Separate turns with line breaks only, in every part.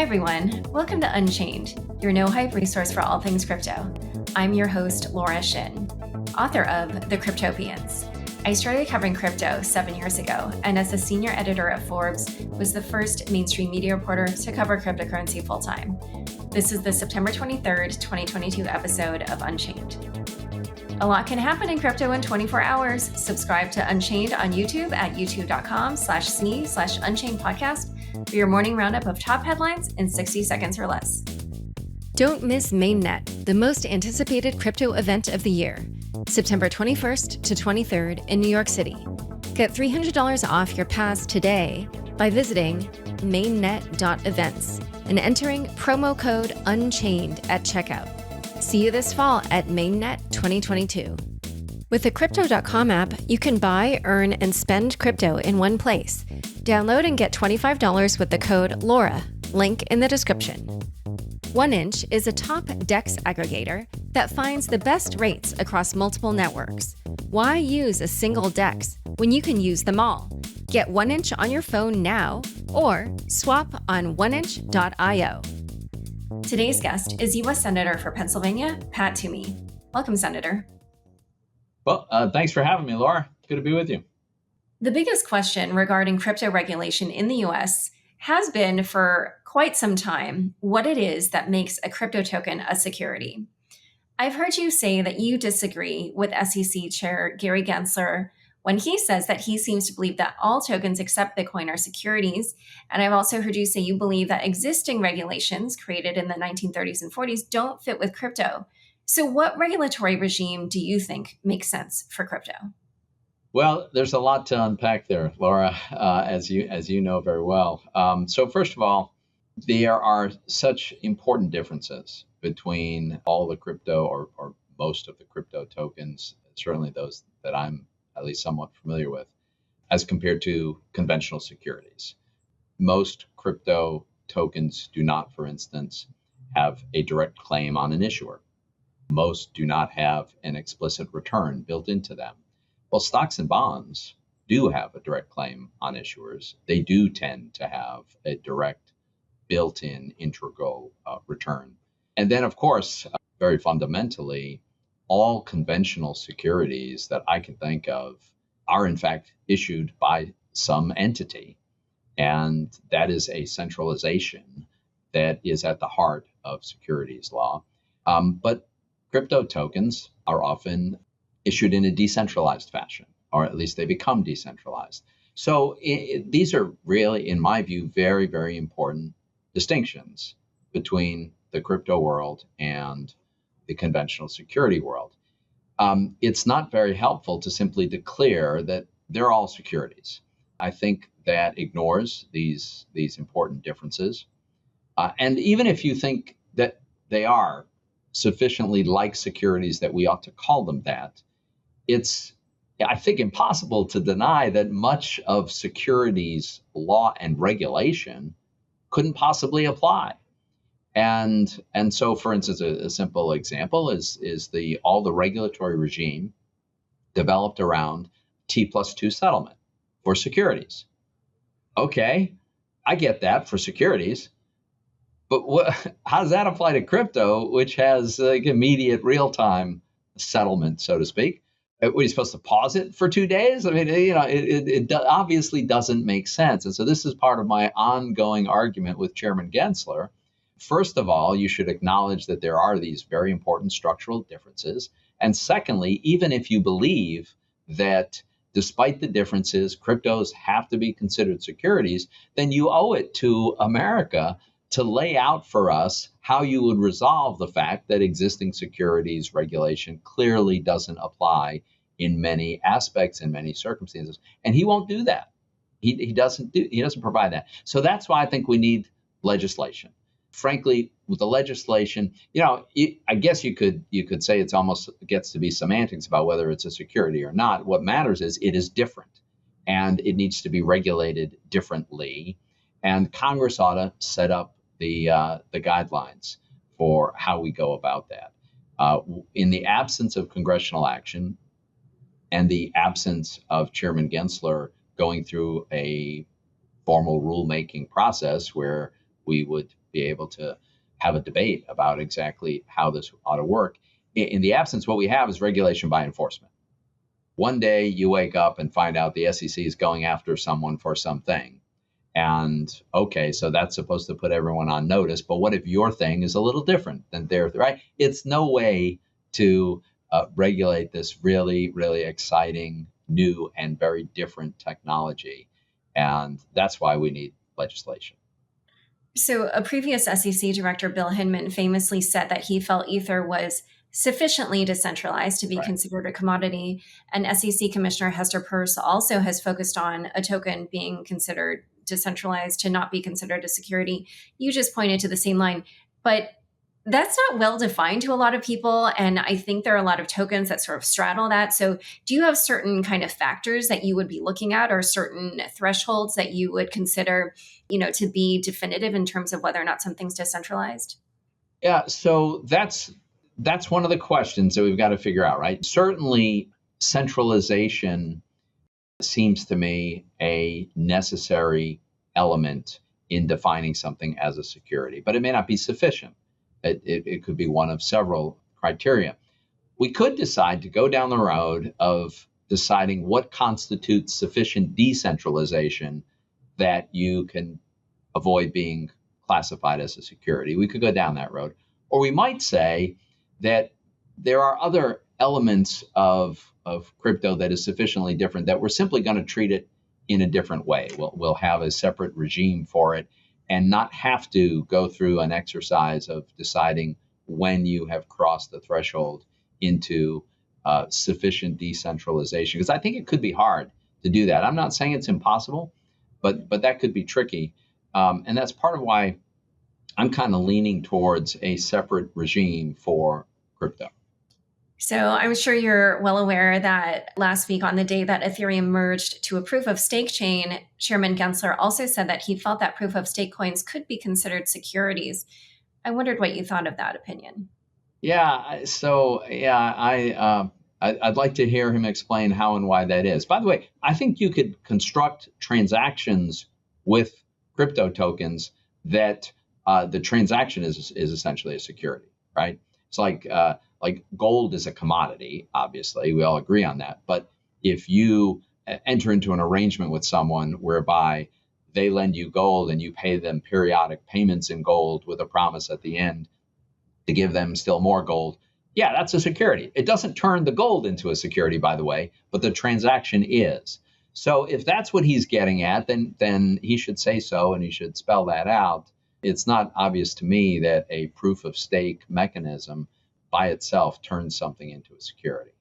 Hi everyone, welcome to Unchained, your no-hype resource for all things crypto. I'm your host, Laura Shin, author of The Cryptopians. I started covering crypto 7 years ago, and as a senior editor at Forbes, was the first mainstream media reporter to cover cryptocurrency full-time. This is the September 23rd, 2022 episode of Unchained. A lot can happen in crypto in 24 hours. Subscribe to Unchained on YouTube at youtube.com/SNE/Unchained podcast for your morning roundup of top headlines in 60 seconds or less. Don't miss Mainnet, the most anticipated crypto event of the year, September 21st to 23rd in New York City. Get $300 off your pass today by visiting mainnet.events and entering promo code Unchained at checkout. See you this fall at Mainnet 2022. With the Crypto.com app, you can buy, earn, and spend crypto in one place. Download and get $25 with the code LAURA, link in the description. 1inch is a top DEX aggregator that finds the best rates across multiple networks. Why use a single DEX when you can use them all? Get 1inch on your phone now or swap on 1inch.io. Today's guest is U.S. Senator for Pennsylvania, Pat Toomey. Welcome, Senator.
Well, thanks for having me, Laura. Good to be with you.
The biggest question regarding crypto regulation in the U.S. has been for quite some time what it is that makes a crypto token a security. I've heard you say that you disagree with SEC Chair Gary Gensler when he says that he seems to believe that all tokens except Bitcoin are securities. And I've also heard you say you believe that existing regulations created in the 1930s and 40s don't fit with crypto. So what regulatory regime do you think makes sense for crypto?
Well, there's a lot to unpack there, Laura, as you know very well. So first of all, there are such important differences between all the crypto or most of the crypto tokens, certainly those that I'm at least somewhat familiar with, as compared to conventional securities. Most crypto tokens do not, for instance, have a direct claim on an issuer. Most do not have an explicit return built into them. Well, stocks and bonds do have a direct claim on issuers. They do tend to have a direct built-in integral return. And then, of course, very fundamentally, all conventional securities that I can think of are in fact issued by some entity. And that is a centralization that is at the heart of securities law. But crypto tokens are often issued in a decentralized fashion, or at least they become decentralized. So these are really, in my view, very, very important distinctions between the crypto world and the conventional security world. It's not very helpful to simply declare that they're all securities. I think that ignores these important differences. And even if you think that they are sufficiently like securities that we ought to call them that, it's, I think, impossible to deny that much of securities law and regulation couldn't possibly apply. And so, for instance, a simple example is all the regulatory regime developed around T+2 settlement for securities. Okay, I get that for securities, but how does that apply to crypto, which has immediate real-time settlement, so to speak? Were you supposed to pause it for 2 days? I mean, it obviously doesn't make sense. And so this is part of my ongoing argument with Chairman Gensler. First of all, you should acknowledge that there are these very important structural differences. And secondly, even if you believe that despite the differences, cryptos have to be considered securities, then you owe it to America to lay out for us how you would resolve the fact that existing securities regulation clearly doesn't apply in many aspects, in many circumstances. And he won't do that. He doesn't provide that. So that's why I think we need legislation. Frankly, with the legislation, I guess you could say it's almost gets to be semantics about whether it's a security or not. What matters is it is different, and it needs to be regulated differently. And Congress ought to set up the guidelines for how we go about that. In the absence of congressional action and the absence of Chairman Gensler going through a formal rulemaking process where we would be able to have a debate about exactly how this ought to work. In the absence, what we have is regulation by enforcement. One day you wake up and find out the SEC is going after someone for something. And okay, so that's supposed to put everyone on notice. But what if your thing is a little different than theirs, right? It's no way to regulate this really, really exciting, new, and very different technology. And that's why we need legislation.
So a previous SEC director, Bill Hinman, famously said that he felt Ether was sufficiently decentralized to be considered a commodity. And SEC Commissioner Hester Peirce also has focused on a token being considered decentralized to not be considered a security. You just pointed to the same line, but that's not well defined to a lot of people. And I think there are a lot of tokens that sort of straddle that. So do you have certain kind of factors that you would be looking at, or certain thresholds that you would consider, to be definitive in terms of whether or not something's decentralized?
Yeah, so that's one of the questions that we've got to figure out, right? Certainly, centralization seems to me a necessary element in defining something as a security, but it may not be sufficient. It could be one of several criteria. We could decide to go down the road of deciding what constitutes sufficient decentralization that you can avoid being classified as a security. We could go down that road. Or we might say that there are other elements of crypto that is sufficiently different that we're simply going to treat it in a different way. We'll have a separate regime for it and not have to go through an exercise of deciding when you have crossed the threshold into sufficient decentralization. Because I think it could be hard to do that. I'm not saying it's impossible, but that could be tricky. And that's part of why I'm kind of leaning towards a separate regime for crypto.
So I'm sure you're well aware that last week, on the day that Ethereum merged to a proof of stake chain, Chairman Gensler also said that he felt that proof of stake coins could be considered securities. I wondered what you thought of that opinion.
Yeah, so I'd like to hear him explain how and why that is. By the way, I think you could construct transactions with crypto tokens that the transaction is essentially a security, right? It's like gold is a commodity, obviously, we all agree on that. But if you enter into an arrangement with someone whereby they lend you gold and you pay them periodic payments in gold with a promise at the end to give them still more gold, yeah, that's a security. It doesn't turn the gold into a security, by the way, but the transaction is. So if that's what he's getting at, then he should say so and he should spell that out. It's not obvious to me that a proof of stake mechanism by itself turns something into a security.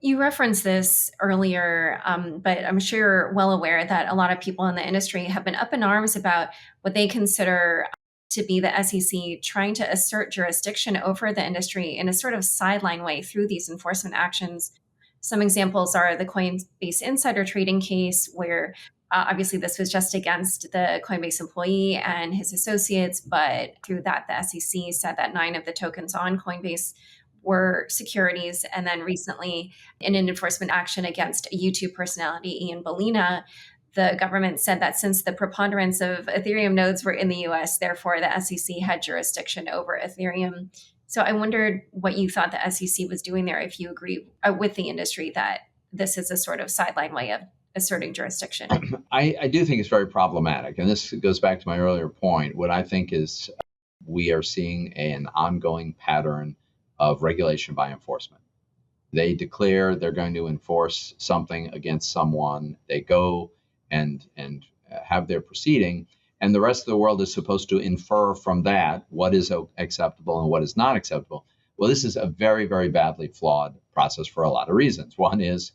You referenced this earlier, but I'm sure you're well aware that a lot of people in the industry have been up in arms about what they consider to be the SEC trying to assert jurisdiction over the industry in a sort of sideline way through these enforcement actions. Some examples are the Coinbase insider trading case, where obviously this was just against the Coinbase employee and his associates, but through that, the SEC said that 9 of the tokens on Coinbase were securities. And then recently, in an enforcement action against a YouTube personality, Ian Bellina, the government said that since the preponderance of Ethereum nodes were in the US, therefore the SEC had jurisdiction over Ethereum. So I wondered what you thought the SEC was doing there, if you agree with the industry that this is a sort of sideline way of asserting jurisdiction.
I do think it's very problematic. And this goes back to my earlier point. What I think is we are seeing an ongoing pattern of regulation by enforcement. They declare they're going to enforce something against someone. They go and have their proceeding, and the rest of the world is supposed to infer from that what is acceptable and what is not acceptable. Well, this is a very, very badly flawed process for a lot of reasons. One is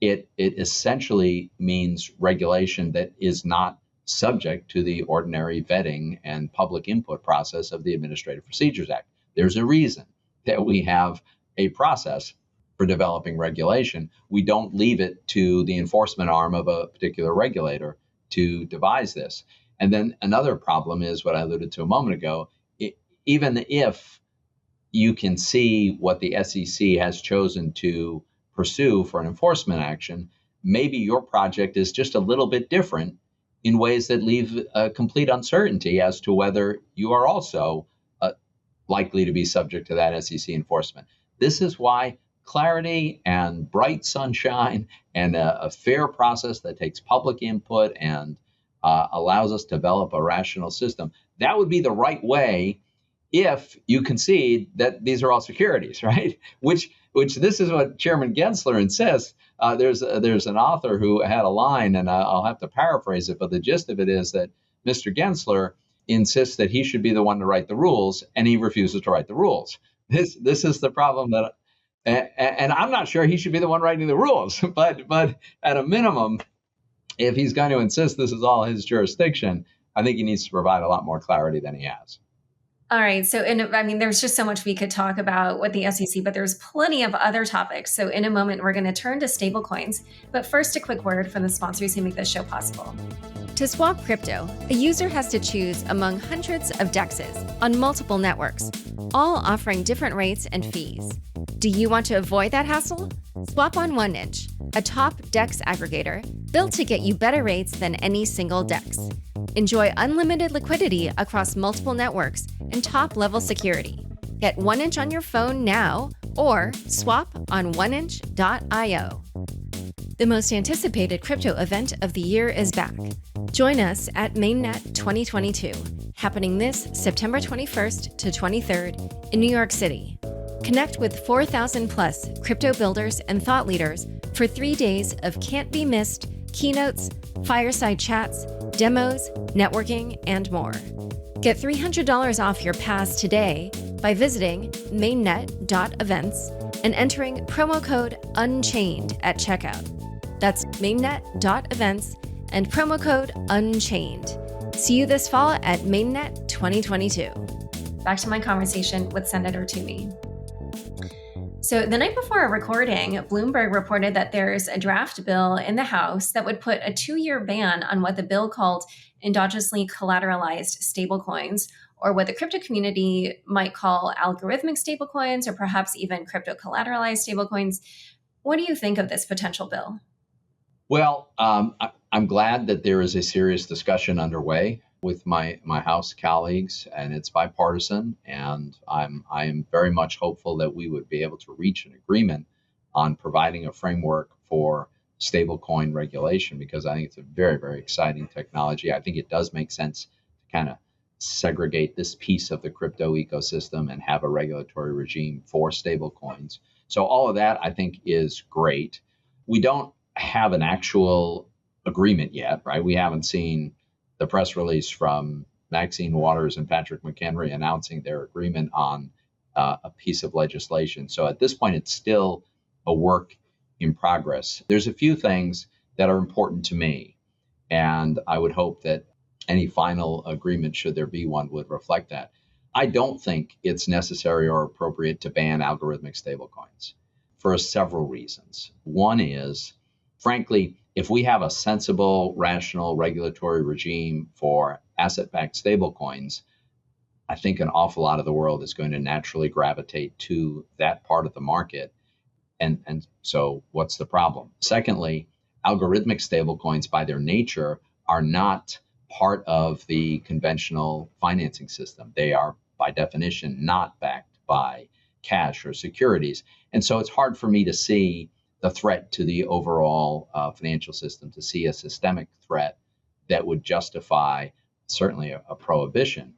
it essentially means regulation that is not subject to the ordinary vetting and public input process of the Administrative Procedures Act. There's a reason that we have a process for developing regulation. We don't leave it to the enforcement arm of a particular regulator to devise this. And then another problem is what I alluded to a moment ago. Even if you can see what the SEC has chosen to pursue for an enforcement action, maybe your project is just a little bit different in ways that leave complete uncertainty as to whether you are also likely to be subject to that SEC enforcement. This is why clarity and bright sunshine and a fair process that takes public input and allows us to develop a rational system, that would be the right way if you concede that these are all securities, right? Which this is what Chairman Gensler insists. There's an author who had a line, and I'll have to paraphrase it, but the gist of it is that Mr. Gensler insists that he should be the one to write the rules, and he refuses to write the rules. This is the problem that, and I'm not sure he should be the one writing the rules, but at a minimum, if he's going to insist this is all his jurisdiction, I think he needs to provide a lot more clarity than he has.
All right. So, there's just so much we could talk about with the SEC, but there's plenty of other topics. So in a moment, we're going to turn to stablecoins. But first, a quick word from the sponsors who make this show possible. To swap crypto, a user has to choose among hundreds of DEXs on multiple networks, all offering different rates and fees. Do you want to avoid that hassle? Swap on 1inch, a top DEX aggregator built to get you better rates than any single DEX. Enjoy unlimited liquidity across multiple networks and top-level security. Get 1inch on your phone now or swap on 1inch.io. The most anticipated crypto event of the year is back. Join us at Mainnet 2022, happening this September 21st to 23rd in New York City. Connect with 4,000 plus crypto builders and thought leaders for 3 days of can't-be-missed keynotes, fireside chats, demos, networking, and more. Get $300 off your pass today by visiting mainnet.events and entering promo code Unchained at checkout. That's mainnet.events and promo code Unchained. See you this fall at Mainnet 2022. Back to my conversation with Senator Toomey. So the night before our recording, Bloomberg reported that there's a draft bill in the House that would put a 2-year ban on what the bill called endogenously collateralized stablecoins, or what the crypto community might call algorithmic stablecoins, or perhaps even crypto collateralized stablecoins. What do you think of this potential bill?
Well, I'm glad that there is a serious discussion underway with my House colleagues, and it's bipartisan. And I am very much hopeful that we would be able to reach an agreement on providing a framework for stablecoin regulation, because I think it's a very, very exciting technology. I think it does make sense to kind of segregate this piece of the crypto ecosystem and have a regulatory regime for stablecoins. So all of that, I think, is great. We don't have an actual agreement yet, right? We haven't seen the press release from Maxine Waters and Patrick McHenry announcing their agreement on a piece of legislation. So at this point, it's still a work in progress. There's a few things that are important to me, and I would hope that any final agreement, should there be one, would reflect that. I don't think it's necessary or appropriate to ban algorithmic stablecoins for several reasons. One is, frankly, if we have a sensible, rational regulatory regime for asset-backed stablecoins, I think an awful lot of the world is going to naturally gravitate to that part of the market. And so what's the problem? Secondly, algorithmic stablecoins by their nature are not part of the conventional financing system. They are, by definition, not backed by cash or securities. And so it's hard for me to see the threat to the overall financial system, to see a systemic threat that would justify certainly a prohibition.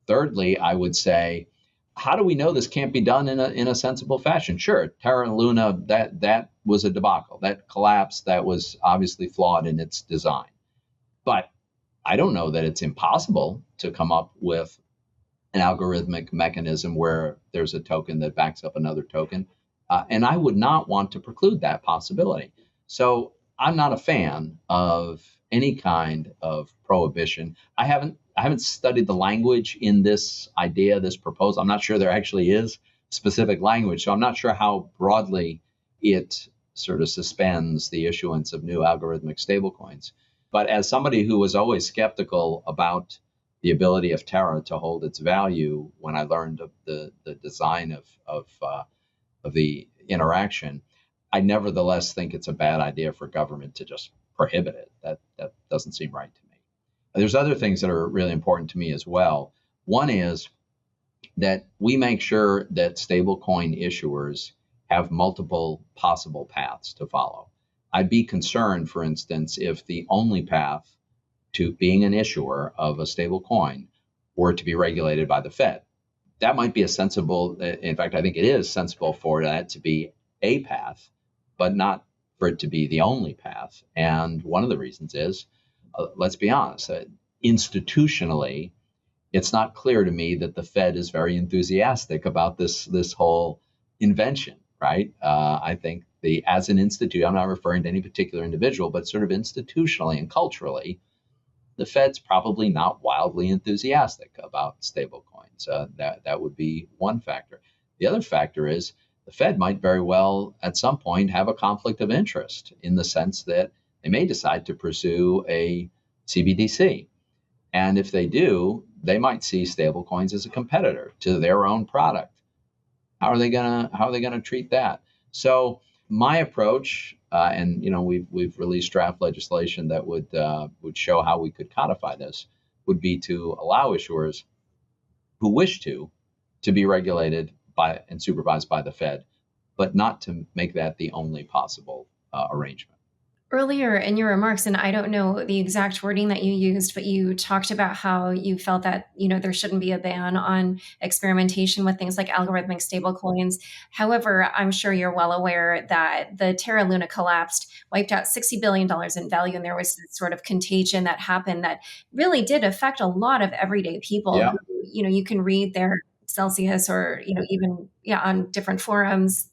Thirdly, I would say, how do we know this can't be done in a sensible fashion? Sure, Terra and Luna, that was a debacle. That collapsed. That was obviously flawed in its design. But I don't know that it's impossible to come up with an algorithmic mechanism where there's a token that backs up another token. And I would not want to preclude that possibility. So I'm not a fan of any kind of prohibition. I haven't studied the language in this idea, this proposal. I'm not sure there actually is specific language. So I'm not sure how broadly it sort of suspends the issuance of new algorithmic stablecoins. But as somebody who was always skeptical about the ability of Terra to hold its value, when I learned of the design of the interaction, I nevertheless think it's a bad idea for government to just prohibit it. That doesn't seem right to me. There's other things that are really important to me as well. One is that we make sure that stablecoin issuers have multiple possible paths to follow. I'd be concerned, for instance, if the only path to being an issuer of a stablecoin were to be regulated by the Fed. That might be a sensible, in fact, I think it is sensible for that to be a path, but not for it to be the only path. And one of the reasons is, let's be honest, institutionally, it's not clear to me that the Fed is very enthusiastic about this whole invention, right? I think as an institute, I'm not referring to any particular individual, but sort of institutionally and culturally, the Fed's probably not wildly enthusiastic about stablecoins. That would be one factor. The other factor is the Fed might very well at some point have a conflict of interest in the sense that they may decide to pursue a CBDC. And if they do, they might see stablecoins as a competitor to their own product. How are they gonna treat that? So my approach, and we've released draft legislation that would show how we could codify this, would be to allow issuers who wish to be regulated by and supervised by the Fed, but not to make that the only possible arrangement.
Earlier in your remarks, and I don't know the exact wording that you used, but you talked about how you felt that, there shouldn't be a ban on experimentation with things like algorithmic stablecoins. However, I'm sure you're well aware that the Terra Luna collapsed, wiped out $60 billion in value, and there was this sort of contagion that happened that really did affect a lot of everyday people.
Yeah.
Who, you can read their Celsius or, even on different forums,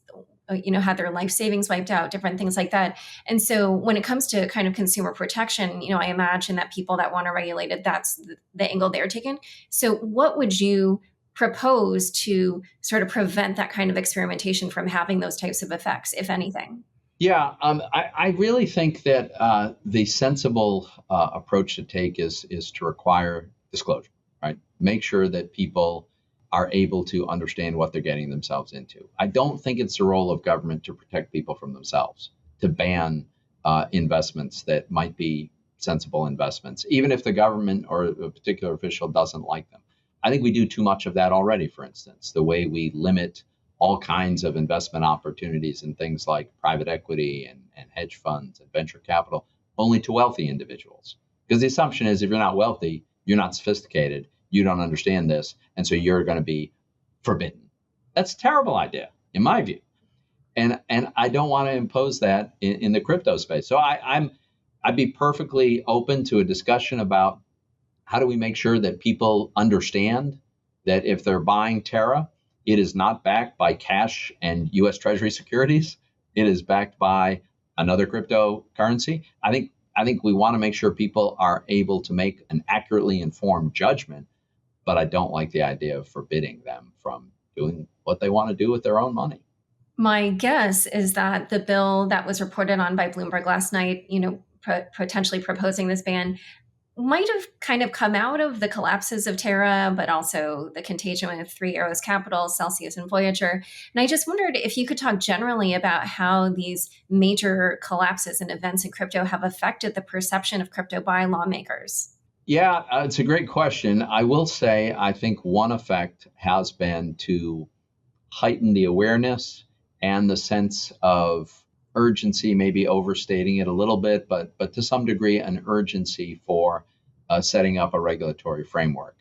had their life savings wiped out, different things like that. And so when it comes to kind of consumer protection, I imagine that people that want to regulate it, that's the angle they're taking. So what would you propose to sort of prevent that kind of experimentation from having those types of effects, if anything?
Yeah, I really think that the sensible approach to take is to require disclosure, right? Make sure that people are able to understand what they're getting themselves into. I don't think it's the role of government to protect people from themselves, to ban investments that might be sensible investments, even if the government or a particular official doesn't like them. I think we do too much of that already, for instance, the way we limit all kinds of investment opportunities in things like private equity and hedge funds and venture capital only to wealthy individuals. Because the assumption is if you're not wealthy, you're not sophisticated, you don't understand this, and so you're going to be forbidden. That's a terrible idea, in my view. And I don't want to impose that in the crypto space. So I'd be perfectly open to a discussion about how do we make sure that people understand that if they're buying Terra, it is not backed by cash and U.S. Treasury securities. It is backed by another cryptocurrency. I think we want to make sure people are able to make an accurately informed judgment, but I don't like the idea of forbidding them from doing what they want to do with their own money.
My guess is that the bill that was reported on by Bloomberg last night, potentially proposing this ban, might have kind of come out of the collapses of Terra, but also the contagion with Three Arrows Capital, Celsius, and Voyager. And I just wondered if you could talk generally about how these major collapses and events in crypto have affected the perception of crypto by lawmakers.
Yeah, it's a great question. I will say, I think one effect has been to heighten the awareness and the sense of urgency, maybe overstating it a little bit, but to some degree, an urgency for setting up a regulatory framework.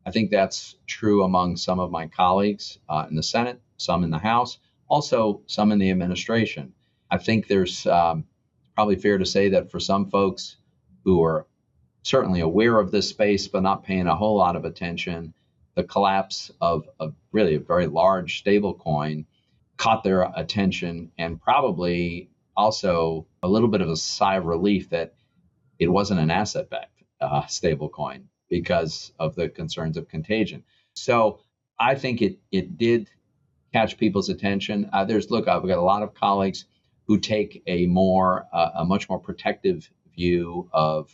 I think that's true among some of my colleagues in the Senate, some in the House, also some in the administration. I think there's probably fair to say that for some folks who are certainly aware of this space, but not paying a whole lot of attention, the collapse of really a very large stablecoin caught their attention, and probably also a little bit of a sigh of relief that it wasn't an asset-backed stablecoin because of the concerns of contagion. So I think it did catch people's attention. I've got a lot of colleagues who take a much more protective view of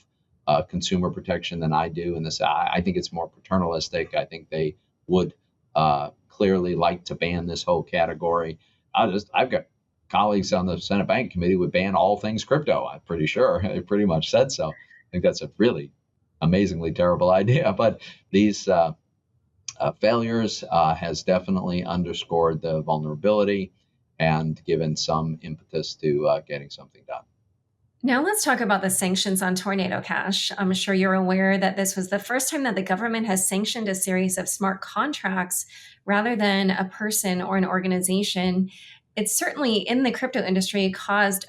consumer protection than I do. And this, I think it's more paternalistic. I think they would clearly like to ban this whole category. I've got colleagues on the Senate Bank Committee would ban all things crypto. I'm pretty sure they pretty much said so. I think that's a really amazingly terrible idea. But these failures has definitely underscored the vulnerability and given some impetus to getting something done.
Now let's talk about the sanctions on Tornado Cash. I'm sure you're aware that this was the first time that the government has sanctioned a series of smart contracts rather than a person or an organization. It's certainly in the crypto industry caused,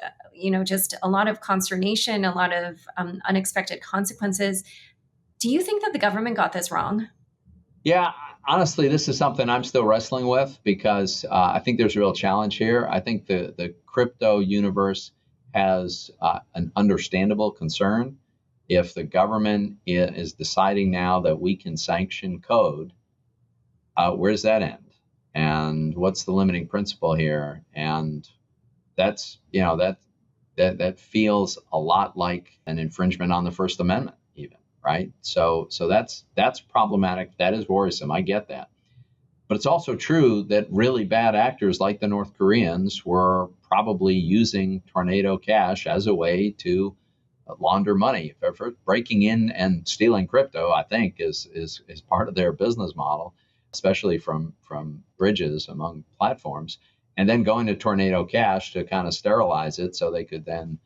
just a lot of consternation, a lot of unexpected consequences. Do you think that the government got this wrong?
Yeah, honestly, this is something I'm still wrestling with because I think there's a real challenge here. I think the crypto universe has an understandable concern. If the government is deciding now that we can sanction code, where does that end? And what's the limiting principle here? And that's, that feels a lot like an infringement on the First Amendment, even, right? So that's problematic. That is worrisome. I get that. But it's also true that really bad actors like the North Koreans were probably using Tornado Cash as a way to launder money. For breaking in and stealing crypto, I think, is part of their business model, especially from bridges among platforms, and then going to Tornado Cash to kind of sterilize it so they could then,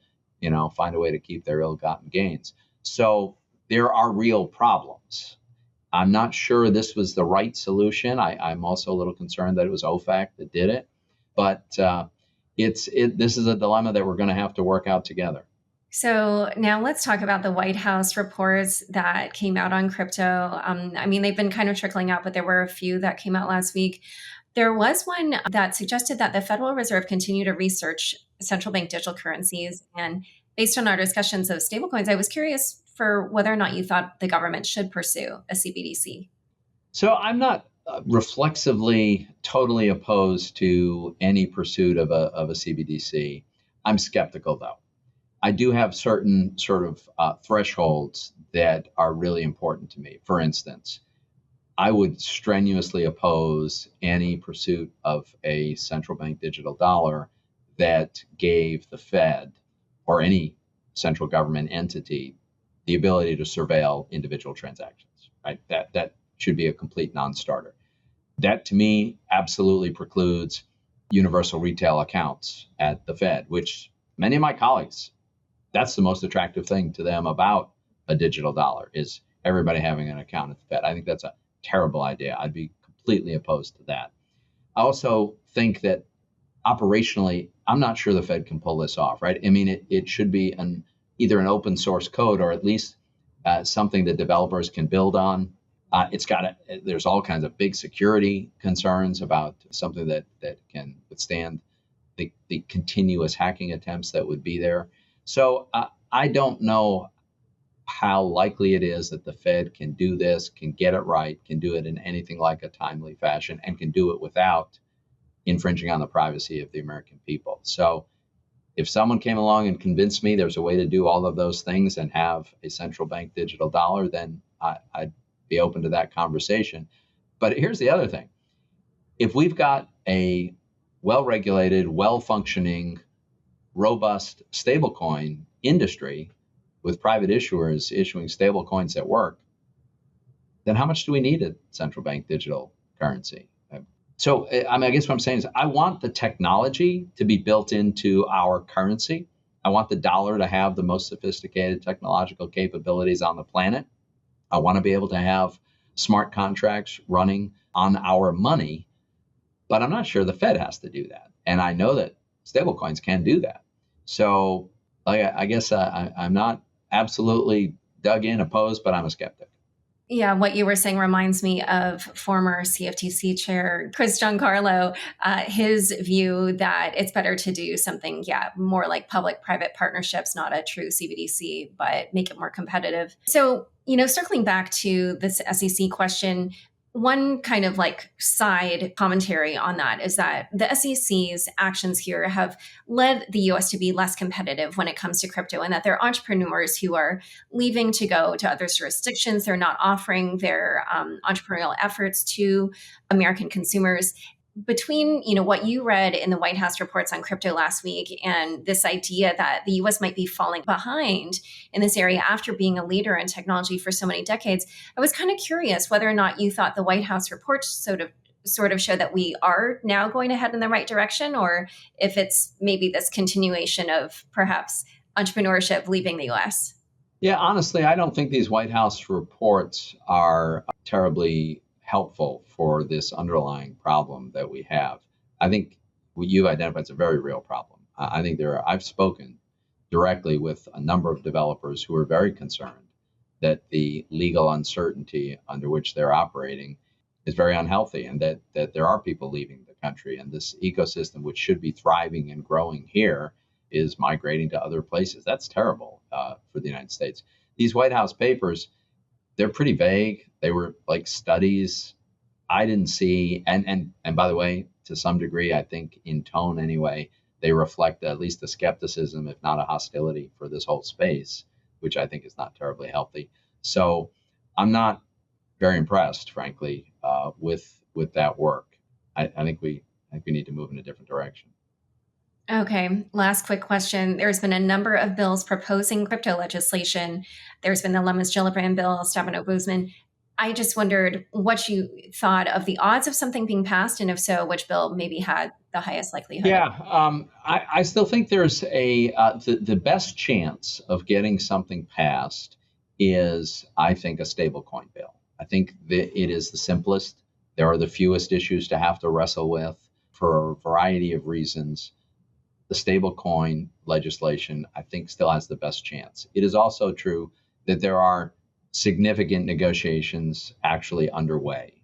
find a way to keep their ill-gotten gains. So there are real problems. I'm not sure this was the right solution. I'm also a little concerned that it was OFAC that did it, but this is a dilemma that we're going to have to work out together.
So now let's talk about the White House reports that came out on crypto. They've been kind of trickling out, but there were a few that came out last week. There was one that suggested that the Federal Reserve continue to research central bank digital currencies. And based on our discussions of stablecoins, I was curious for whether or not you thought the government should pursue a CBDC.
So I'm not reflexively totally opposed to any pursuit of a CBDC. I'm skeptical, though. I do have certain sort of thresholds that are really important to me. For instance, I would strenuously oppose any pursuit of a central bank digital dollar that gave the Fed or any central government entity the ability to surveil individual transactions, right? That should be a complete non-starter. That, to me, absolutely precludes universal retail accounts at the Fed, which many of my colleagues, that's the most attractive thing to them about a digital dollar, is everybody having an account at the Fed. I think that's a terrible idea. I'd be completely opposed to that. I also think that operationally, I'm not sure the Fed can pull this off, right? It should be either an open source code or at least something that developers can build on. There's all kinds of big security concerns about something that can withstand the continuous hacking attempts that would be there. So I don't know how likely it is that the Fed can do this, can get it right, can do it in anything like a timely fashion, and can do it without infringing on the privacy of the American people. So if someone came along and convinced me there's a way to do all of those things and have a central bank digital dollar, then I'd be open to that conversation. But here's the other thing. If we've got a well-regulated, well-functioning, robust stablecoin industry with private issuers issuing stablecoins that work, then how much do we need a central bank digital currency? So, I guess what I'm saying is I want the technology to be built into our currency. I want the dollar to have the most sophisticated technological capabilities on the planet. I want to be able to have smart contracts running on our money, but I'm not sure the Fed has to do that. And I know that stablecoins can do that. So I guess I'm not absolutely dug in, opposed, but I'm a skeptic.
Yeah, what you were saying reminds me of former CFTC chair Chris Giancarlo, his view that it's better to do something, more like public-private partnerships, not a true CBDC, but make it more competitive. So, circling back to this SEC question, one kind of like side commentary on that is that the SEC's actions here have led the US to be less competitive when it comes to crypto, and that there are entrepreneurs who are leaving to go to other jurisdictions. They're not offering their entrepreneurial efforts to American consumers. between, what you read in the White House reports on crypto last week and this idea that the US might be falling behind in this area after being a leader in technology for so many decades, I was kind of curious whether or not you thought the White House reports sort of show that we are now going to head in the right direction, or if it's maybe this continuation of perhaps entrepreneurship leaving the US.
Yeah, honestly, I don't think these White House reports are terribly helpful for this underlying problem that we have. I think what you've identified is a very real problem. I think I've spoken directly with a number of developers who are very concerned that the legal uncertainty under which they're operating is very unhealthy, and that there are people leaving the country, and this ecosystem, which should be thriving and growing here, is migrating to other places. That's terrible for the United States. These White House papers, they're pretty vague. They were like studies. I didn't see, and by the way, to some degree, I think in tone anyway, they reflect at least a skepticism, if not a hostility, for this whole space, which I think is not terribly healthy. So I'm not very impressed, frankly, with that work. I think we need to move in a different direction.
Okay, last quick question. There's been a number of bills proposing crypto legislation. There's been the Lemons-Gillibrand bill, Stabenow-Boozman. I just wondered what you thought of the odds of something being passed, and if so, which bill maybe had the highest likelihood?
Yeah, I still think there's the best chance of getting something passed is, I think, a stablecoin bill. I think that it is the simplest. There are the fewest issues to have to wrestle with for a variety of reasons. The stablecoin legislation, I think, still has the best chance. It is also true that there are significant negotiations actually underway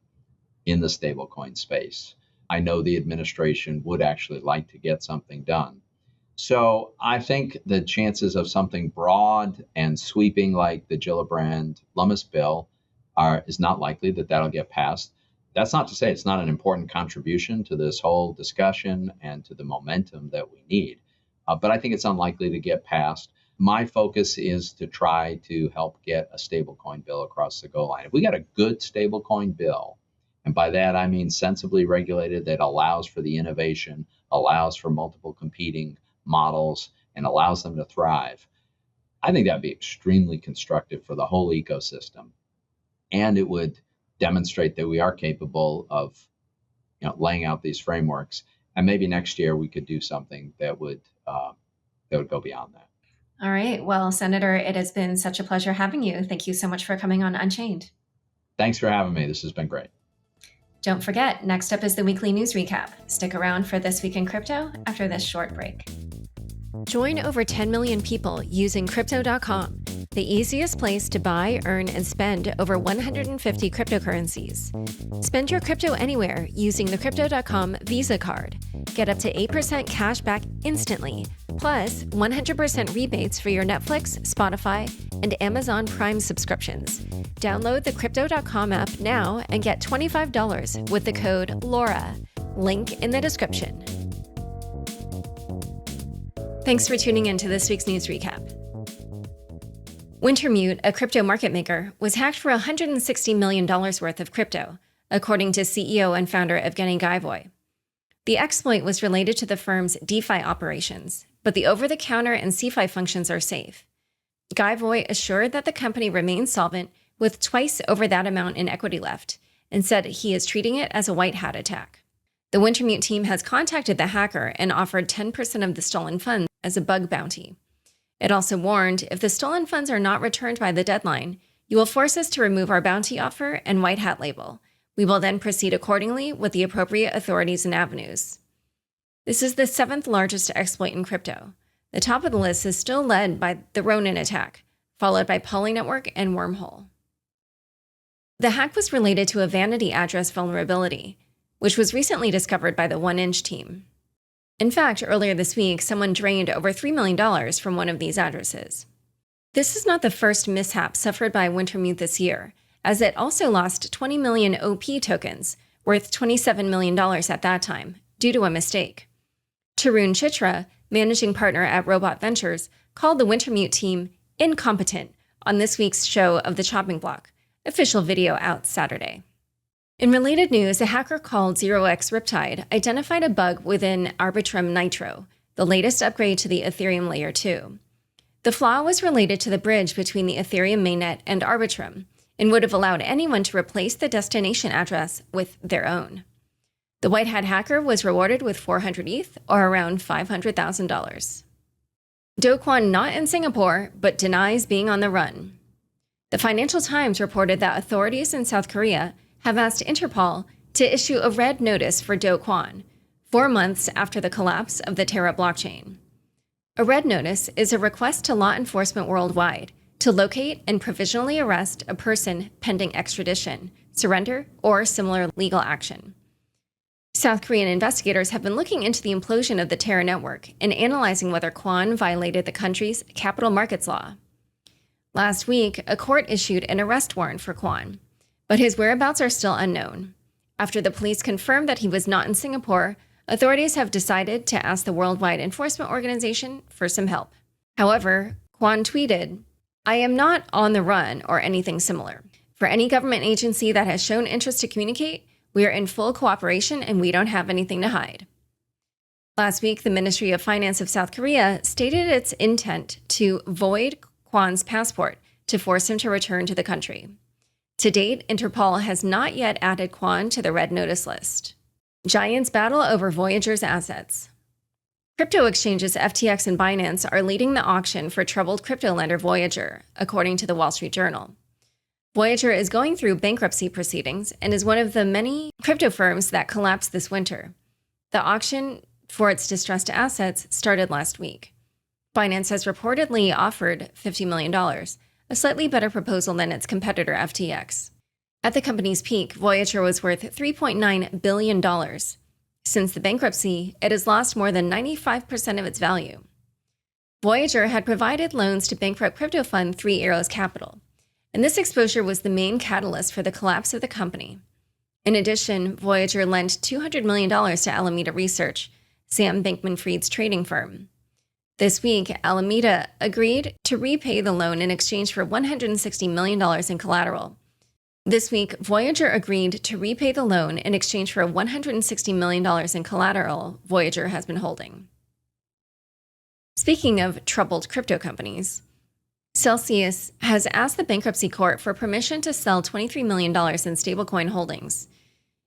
in the stablecoin space. I know the administration would actually like to get something done. So I think the chances of something broad and sweeping like the Gillibrand-Lummis bill is not likely that'll get passed. That's not to say it's not an important contribution to this whole discussion and to the momentum that we need, but I think it's unlikely to get passed. My focus is to try to help get a stablecoin bill across the goal line. If we got a good stablecoin bill, and by that I mean sensibly regulated, that allows for the innovation, allows for multiple competing models, and allows them to thrive, I think that'd be extremely constructive for the whole ecosystem. And it would demonstrate that we are capable of laying out these frameworks. And maybe next year we could do something that would go beyond that.
All right. Well, Senator, it has been such a pleasure having you. Thank you so much for coming on Unchained.
Thanks for having me. This has been great.
Don't forget, next up is the weekly news recap. Stick around for This Week in Crypto after this short break. Join over 10 million people using Crypto.com, the easiest place to buy, earn, and spend over 150 cryptocurrencies. Spend your crypto anywhere using the Crypto.com Visa card. Get up to 8% cash back instantly, plus 100% rebates for your Netflix, Spotify, and Amazon Prime subscriptions. Download the Crypto.com app now and get $25 with the code LAURA. Link in the description. Thanks for tuning in to this week's news recap. Wintermute, a crypto market maker, was hacked for $160 million worth of crypto, according to CEO and founder Evgeny Gaivoy. The exploit was related to the firm's DeFi operations, but the over-the-counter and CeFi functions are safe. Gaivoy assured that the company remains solvent with twice over that amount in equity left, and said he is treating it as a white hat attack. The Wintermute team has contacted the hacker and offered 10% of the stolen funds as a bug bounty. It also warned, if the stolen funds are not returned by the deadline, you will force us to remove our bounty offer and white hat label. We will then proceed accordingly with the appropriate authorities and avenues. This is the 7th largest exploit in crypto. The top of the list is still led by the Ronin attack, followed by Poly Network and Wormhole. The hack was related to a vanity address vulnerability, which was recently discovered by the 1inch team. In fact, earlier this week, someone drained over $3 million from one of these addresses. This is not the first mishap suffered by Wintermute this year, as it also lost 20 million OP tokens, worth $27 million at that time, due to a mistake. Tarun Chitra, managing partner at Robot Ventures, called the Wintermute team incompetent on this week's show of The Chopping Block, official video out Saturday. In related news, a hacker called 0x Riptide identified a bug within Arbitrum Nitro, the latest upgrade to the Ethereum Layer 2. The flaw was related to the bridge between the Ethereum mainnet and Arbitrum, and would have allowed anyone to replace the destination address with their own. The white hat hacker was rewarded with 400 ETH, or around $500,000. Do Kwon not in Singapore, but denies being on the run. The Financial Times reported that authorities in South Korea have asked Interpol to issue a red notice for Do Kwon, 4 months after the collapse of the Terra blockchain. A red notice is a request to law enforcement worldwide to locate and provisionally arrest a person pending extradition, surrender, or similar legal action. South Korean investigators have been looking into the implosion of the Terra network and analyzing whether Kwon violated the country's capital markets law. Last week, a court issued an arrest warrant for Kwon, but his whereabouts are still unknown. After the police confirmed that he was not in Singapore, authorities have decided to ask the Worldwide Enforcement Organization for some help. However, Kwon tweeted, "I am not on the run or anything similar. For any government agency that has shown interest to communicate, we are in full cooperation and we don't have anything to hide." Last week, the Ministry of Finance of South Korea stated its intent to void Kwon's passport to force him to return to the country. To date, Interpol has not yet added Kwon to the red notice list. Giants battle over Voyager's assets. Crypto exchanges FTX and Binance are leading the auction for troubled crypto lender Voyager, according to the Wall Street Journal. Voyager is going through bankruptcy proceedings and is one of the many crypto firms that collapsed this winter. The auction for its distressed assets started last week. Binance has reportedly offered $50 million, a slightly better proposal than its competitor FTX. At the company's peak, Voyager was worth $3.9 billion. Since the bankruptcy, it has lost more than 95% of its value. Voyager had provided loans to bankrupt crypto fund Three Arrows Capital, and this exposure was the main catalyst for the collapse of the company. In addition, Voyager lent $200 million to Alameda Research, Sam Bankman-Fried's trading firm. This week, Alameda agreed to repay the loan in exchange for $160 million in collateral. This week, Voyager agreed to repay the loan in exchange for $160 million in collateral Voyager has been holding. Speaking of troubled crypto companies, Celsius has asked the bankruptcy court for permission to sell $23 million in stablecoin holdings.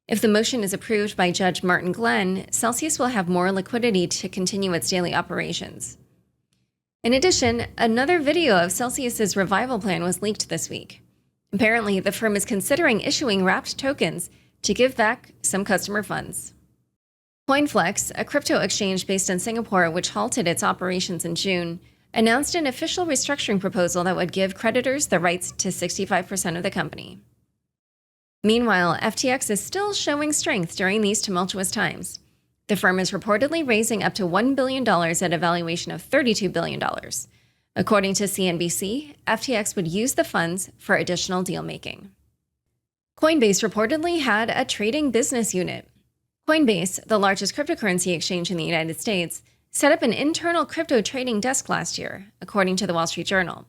If the motion is approved by Judge Martin Glenn, Celsius will have more liquidity to continue its daily operations. In addition, another video of Celsius's revival plan was leaked this week. Apparently, the firm is considering issuing wrapped tokens to give back some customer funds. CoinFlex, a crypto exchange based in Singapore which halted its operations in June, announced an official restructuring proposal that would give creditors the rights to 65% of the company. Meanwhile, FTX is still showing strength during these tumultuous times. The firm is reportedly raising up to $1 billion at a valuation of $32 billion. According to CNBC, FTX would use the funds for additional deal-making. Coinbase reportedly had a trading business unit. Coinbase, the largest cryptocurrency exchange in the United States, set up an internal crypto trading desk last year, according to the Wall Street Journal.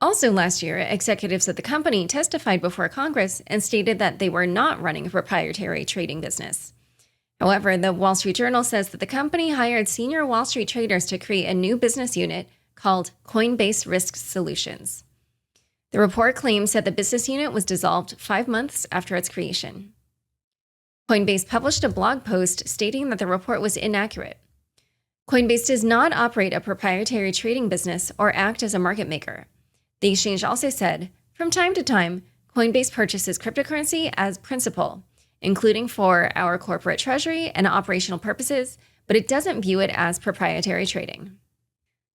Also last year, executives at the company testified before Congress and stated that they were not running a proprietary trading business. However, the Wall Street Journal says that the company hired senior Wall Street traders to create a new business unit called Coinbase Risk Solutions. The report claims that the business unit was dissolved 5 months after its creation. Coinbase published a blog post stating that the report was inaccurate. Coinbase does not operate a proprietary trading business or act as a market maker. The exchange also said, from time to time, Coinbase purchases cryptocurrency as principal, including for our corporate treasury and operational purposes, but it doesn't view it as proprietary trading.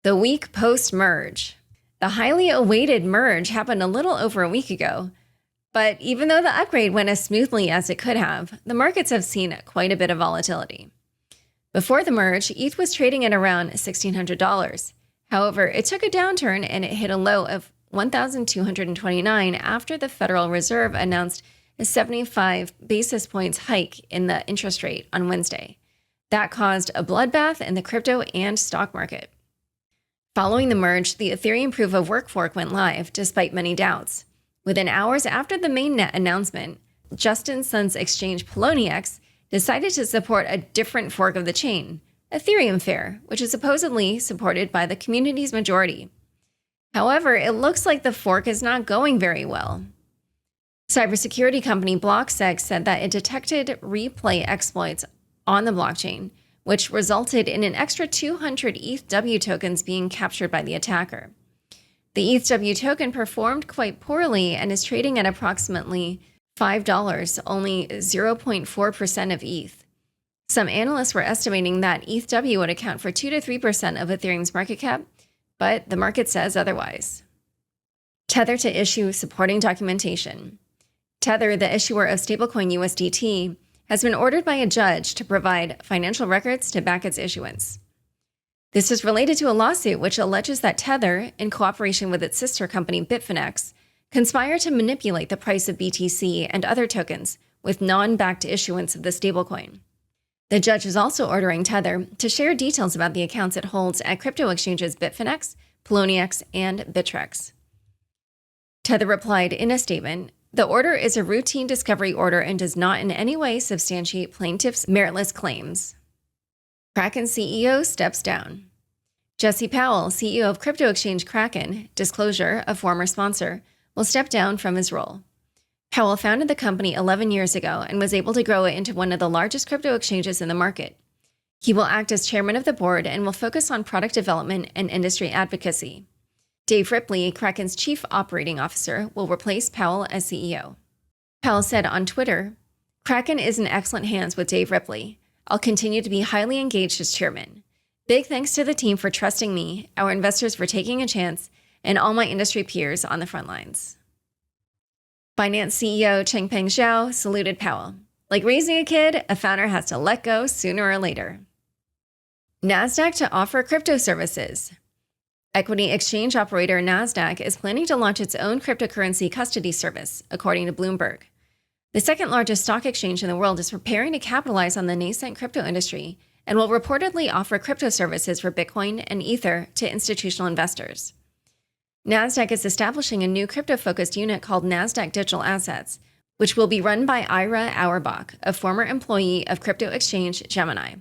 The week post-merge. The highly awaited merge happened a little over a week ago, but even though the upgrade went as smoothly as it could have, the markets have seen quite a bit of volatility. Before the merge, ETH was trading at around $1,600. However, it took a downturn and it hit a low of $1,229 after the Federal Reserve announced a 75 basis points hike in the interest rate on Wednesday. That caused a bloodbath in the crypto and stock market. Following the merge, the Ethereum proof of work fork went live, despite many doubts. Within hours after the mainnet announcement, Justin Sun's exchange Poloniex decided to support a different fork of the chain, Ethereum Fair, which is supposedly supported by the community's majority. However, it looks like the fork is not going very well. Cybersecurity company BlockSec said that it detected replay exploits on the blockchain, which resulted in an extra 200 ETHW tokens being captured by the attacker. The ETHW token performed quite poorly and is trading at approximately $5, only 0.4% of ETH. Some analysts were estimating that ETHW would account for 2 to 3% of Ethereum's market cap, but the market says otherwise. Tether to issue supporting documentation. Tether, the issuer of stablecoin USDT, has been ordered by a judge to provide financial records to back its issuance. This is related to a lawsuit which alleges that Tether, in cooperation with its sister company Bitfinex, conspired to manipulate the price of BTC and other tokens with non-backed issuance of the stablecoin. The judge is also ordering Tether to share details about the accounts it holds at crypto exchanges Bitfinex, Poloniex, and Bittrex. Tether replied in a statement, "The order is a routine discovery order and does not in any way substantiate plaintiffs' meritless claims." Kraken CEO steps down. Jesse Powell, CEO of crypto exchange Kraken, Disclosure, a former sponsor, will step down from his role. Powell founded the company 11 years ago and was able to grow it into one of the largest crypto exchanges in the market. He will act as chairman of the board and will focus on product development and industry advocacy. Dave Ripley, Kraken's chief operating officer, will replace Powell as CEO. Powell said on Twitter, "Kraken is in excellent hands with Dave Ripley. I'll continue to be highly engaged as chairman. Big thanks to the team for trusting me, our investors for taking a chance, and all my industry peers on the front lines." Binance CEO Changpeng Zhao saluted Powell. Like raising a kid, a founder has to let go sooner or later. Nasdaq to offer crypto services. Equity exchange operator Nasdaq is planning to launch its own cryptocurrency custody service, according to Bloomberg. The second largest stock exchange in the world is preparing to capitalize on the nascent crypto industry and will reportedly offer crypto services for Bitcoin and Ether to institutional investors. Nasdaq is establishing a new crypto-focused unit called Nasdaq Digital Assets, which will be run by Ira Auerbach, a former employee of crypto exchange Gemini.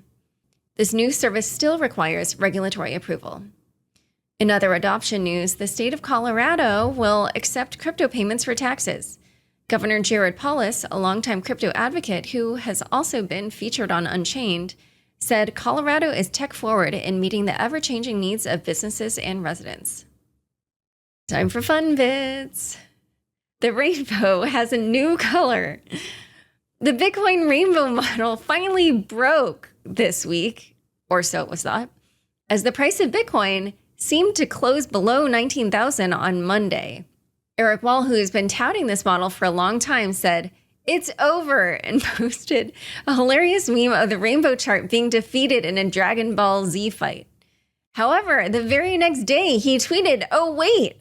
This new service still requires regulatory approval. In other adoption news, the state of Colorado will accept crypto payments for taxes. Governor Jared Polis, a longtime crypto advocate who has also been featured on Unchained, said Colorado is tech-forward in meeting the ever-changing needs of businesses and residents. Time for fun bits. The rainbow has a new color. The Bitcoin rainbow model finally broke this week, or so it was thought, as the price of Bitcoin seemed to close below 19,000 on Monday. Eric Wall, who has been touting this model for a long time, said, "It's over," and posted a hilarious meme of the rainbow chart being defeated in a Dragon Ball Z fight. However, the very next day, he tweeted, "Oh wait,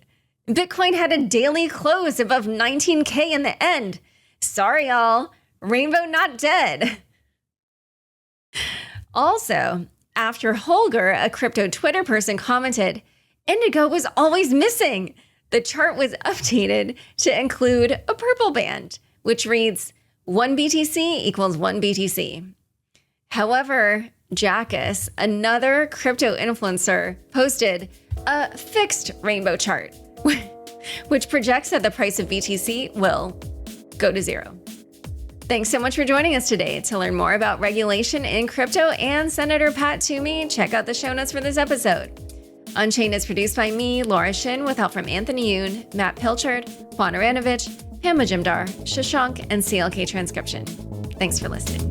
Bitcoin had a daily close above 19K in the end. Sorry, y'all. Rainbow not dead." Also, after Holger, a crypto Twitter person, commented, "Indigo was always missing," the chart was updated to include a purple band, which reads 1 BTC equals 1 BTC. However, Jackus, another crypto influencer, posted a fixed rainbow chart, which projects that the price of BTC will go to zero. Thanks so much for joining us today. To learn more about regulation in crypto and Senator Pat Toomey, check out the show notes for this episode. Unchained is produced by me, Laura Shin, with help from Anthony Yoon, Matt Pilchard, Juan Aranovich, Pam Majumdar, Shashank, and CLK Transcription. Thanks for listening.